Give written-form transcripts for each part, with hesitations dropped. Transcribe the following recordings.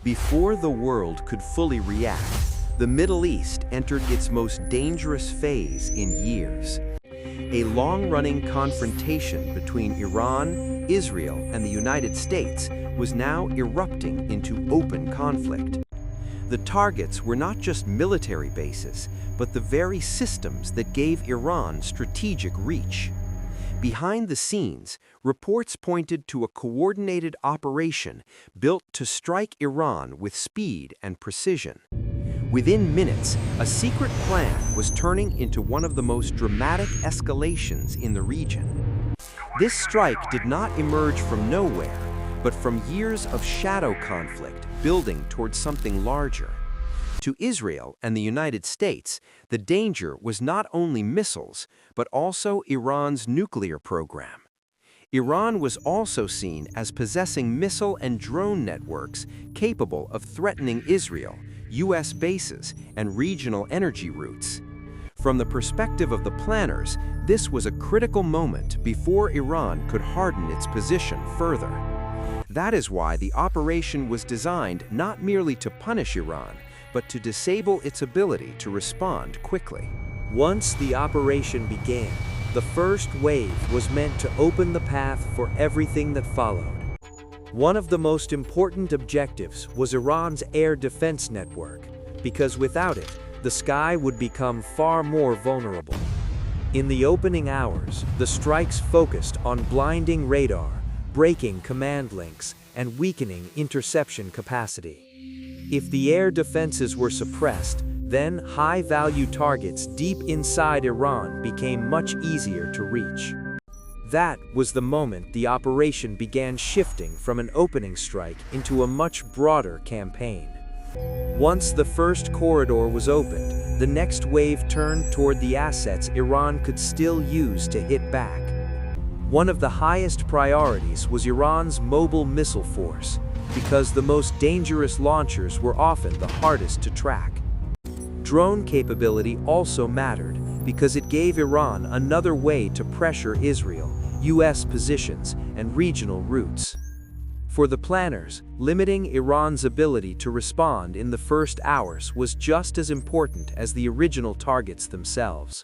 Before the world could fully react, the Middle East entered its most dangerous phase in years. A long-running confrontation between Iran, Israel, and the United States was now erupting into open conflict. The targets were not just military bases, but the very systems that gave Iran strategic reach. Behind the scenes, reports pointed to a coordinated operation built to strike Iran with speed and precision. Within minutes, a secret plan was turning into one of the most dramatic escalations in the region. This strike did not emerge from nowhere, but from years of shadow conflict building towards something larger. To Israel and the United States, the danger was not only missiles, but also Iran's nuclear program. Iran was also seen as possessing missile and drone networks capable of threatening Israel, U.S. bases, and regional energy routes. From the perspective of the planners, this was a critical moment before Iran could harden its position further. That is why the operation was designed not merely to punish Iran, but to disable its ability to respond quickly. Once the operation began, the first wave was meant to open the path for everything that followed. One of the most important objectives was Iran's air defense network, because without it, the sky would become far more vulnerable. In the opening hours, the strikes focused on blinding radar, breaking command links, and weakening interception capacity. If the air defenses were suppressed, then high-value targets deep inside Iran became much easier to reach. That was the moment the operation began shifting from an opening strike into a much broader campaign. Once the first corridor was opened, the next wave turned toward the assets Iran could still use to hit back. One of the highest priorities was Iran's mobile missile force, because the most dangerous launchers were often the hardest to track. Drone capability also mattered, because it gave Iran another way to pressure Israel, U.S. positions, and regional routes. For the planners, limiting Iran's ability to respond in the first hours was just as important as the original targets themselves.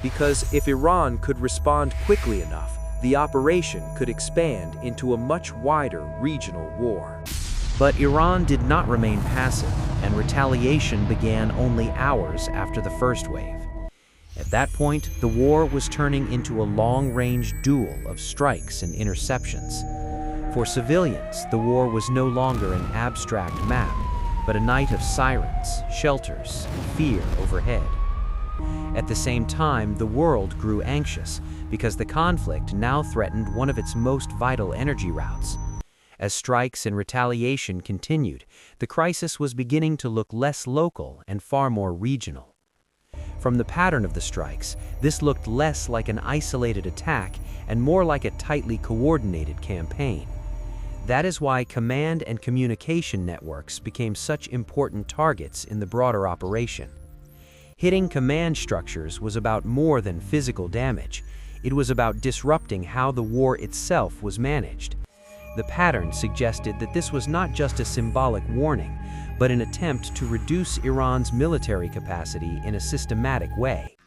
Because if Iran could respond quickly enough, the operation could expand into a much wider regional war. But Iran did not remain passive, and retaliation began only hours after the first wave. At that point, the war was turning into a long-range duel of strikes and interceptions. For civilians, the war was no longer an abstract map, but a night of sirens, shelters, and fear overhead. At the same time, the world grew anxious because the conflict now threatened one of its most vital energy routes. As strikes and retaliation continued, the crisis was beginning to look less local and far more regional. From the pattern of the strikes, this looked less like an isolated attack and more like a tightly coordinated campaign. That is why command and communication networks became such important targets in the broader operation. Hitting command structures was about more than physical damage. It was about disrupting how the war itself was managed. The pattern suggested that this was not just a symbolic warning, but an attempt to reduce Iran's military capacity in a systematic way.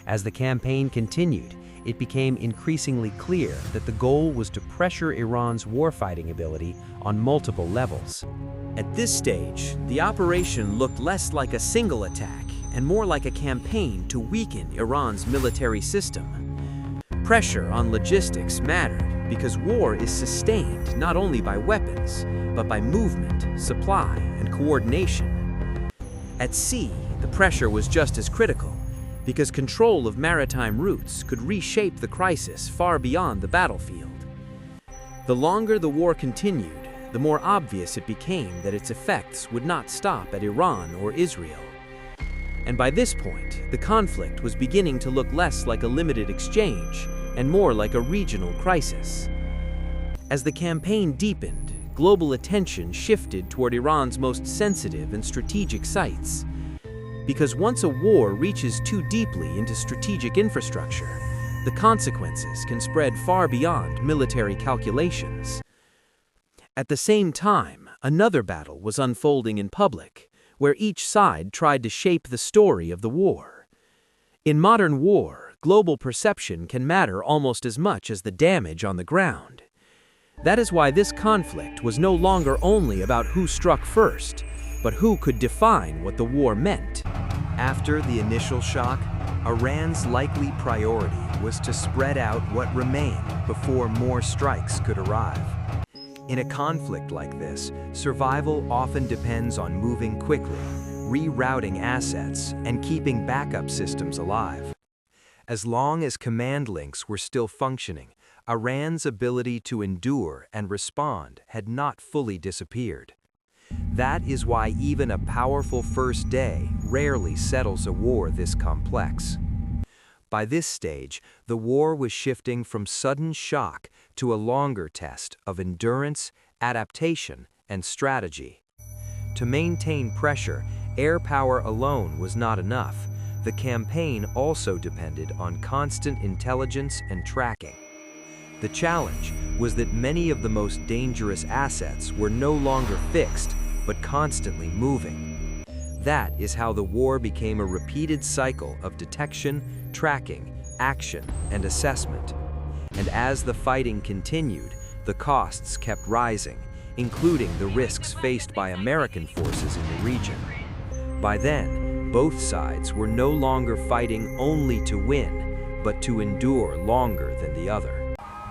As the campaign continued, it became increasingly clear that the goal was to pressure Iran's warfighting ability on multiple levels. At this stage, the operation looked less like a single attack and more like a campaign to weaken Iran's military system. Pressure on logistics mattered because war is sustained not only by weapons, but by movement, supply, and coordination. At sea, the pressure was just as critical, because control of maritime routes could reshape the crisis far beyond the battlefield. The longer the war continued, the more obvious it became that its effects would not stop at Iran or Israel. And by this point, the conflict was beginning to look less like a limited exchange and more like a regional crisis. As the campaign deepened, global attention shifted toward Iran's most sensitive and strategic sites. Because once a war reaches too deeply into strategic infrastructure, the consequences can spread far beyond military calculations. At the same time, another battle was unfolding in public, where each side tried to shape the story of the war. In modern war, global perception can matter almost as much as the damage on the ground. That is why this conflict was no longer only about who struck first, but who could define what the war meant. After the initial shock, Iran's likely priority was to spread out what remained before more strikes could arrive. In a conflict like this, survival often depends on moving quickly, rerouting assets, and keeping backup systems alive. As long as command links were still functioning, Iran's ability to endure and respond had not fully disappeared. That is why even a powerful first day rarely settles a war this complex. By this stage, the war was shifting from sudden shock to a longer test of endurance, adaptation, and strategy. To maintain pressure, air power alone was not enough. The campaign also depended on constant intelligence and tracking. The challenge was that many of the most dangerous assets were no longer fixed, but constantly moving. That is how the war became a repeated cycle of detection, tracking, action, and assessment. And as the fighting continued, the costs kept rising, including the risks faced by American forces in the region. By then, both sides were no longer fighting only to win, but to endure longer than the other.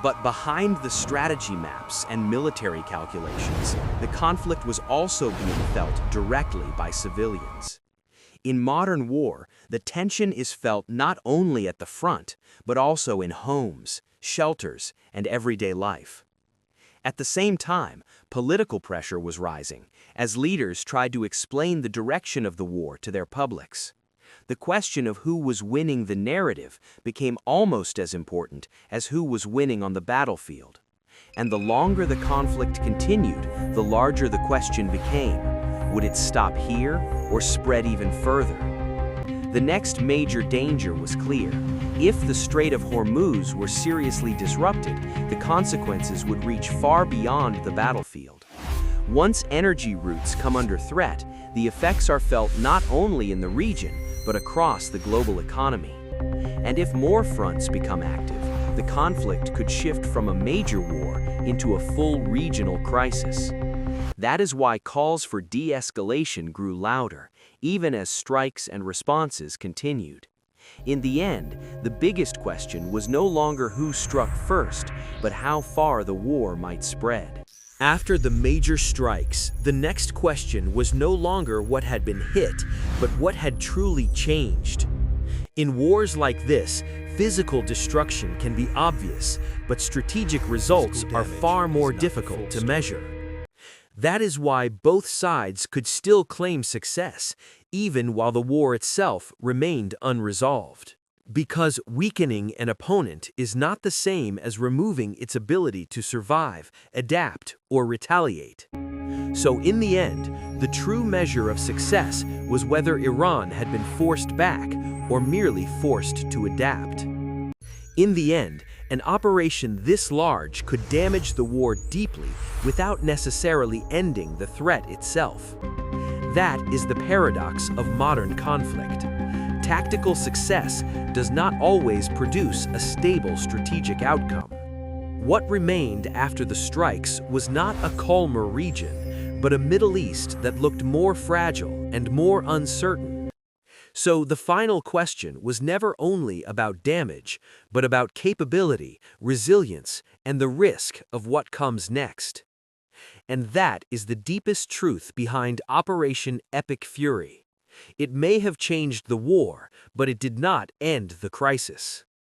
But behind the strategy maps and military calculations, the conflict was also being felt directly by civilians. In modern war, the tension is felt not only at the front, but also in homes, shelters, and everyday life. At the same time, political pressure was rising, as leaders tried to explain the direction of the war to their publics. The question of who was winning the narrative became almost as important as who was winning on the battlefield. And the longer the conflict continued, the larger the question became: would it stop here or spread even further? The next major danger was clear. If the Strait of Hormuz were seriously disrupted, the consequences would reach far beyond the battlefield. Once energy routes come under threat, the effects are felt not only in the region, but across the global economy. And if more fronts become active, the conflict could shift from a major war into a full regional crisis. That is why calls for de-escalation grew louder, even as strikes and responses continued. In the end, the biggest question was no longer who struck first, but how far the war might spread. After the major strikes, the next question was no longer what had been hit, but what had truly changed. In wars like this, physical destruction can be obvious, but strategic results are far more difficult to measure. That is why both sides could still claim success, even while the war itself remained unresolved. Because weakening an opponent is not the same as removing its ability to survive, adapt, or retaliate. So in the end, the true measure of success was whether Iran had been forced back or merely forced to adapt. In the end, an operation this large could damage the war deeply without necessarily ending the threat itself. That is the paradox of modern conflict. Tactical success does not always produce a stable strategic outcome. What remained after the strikes was not a calmer region, but a Middle East that looked more fragile and more uncertain. So the final question was never only about damage, but about capability, resilience, and the risk of what comes next. And that is the deepest truth behind Operation Epic Fury. It may have changed the war, but it did not end the crisis.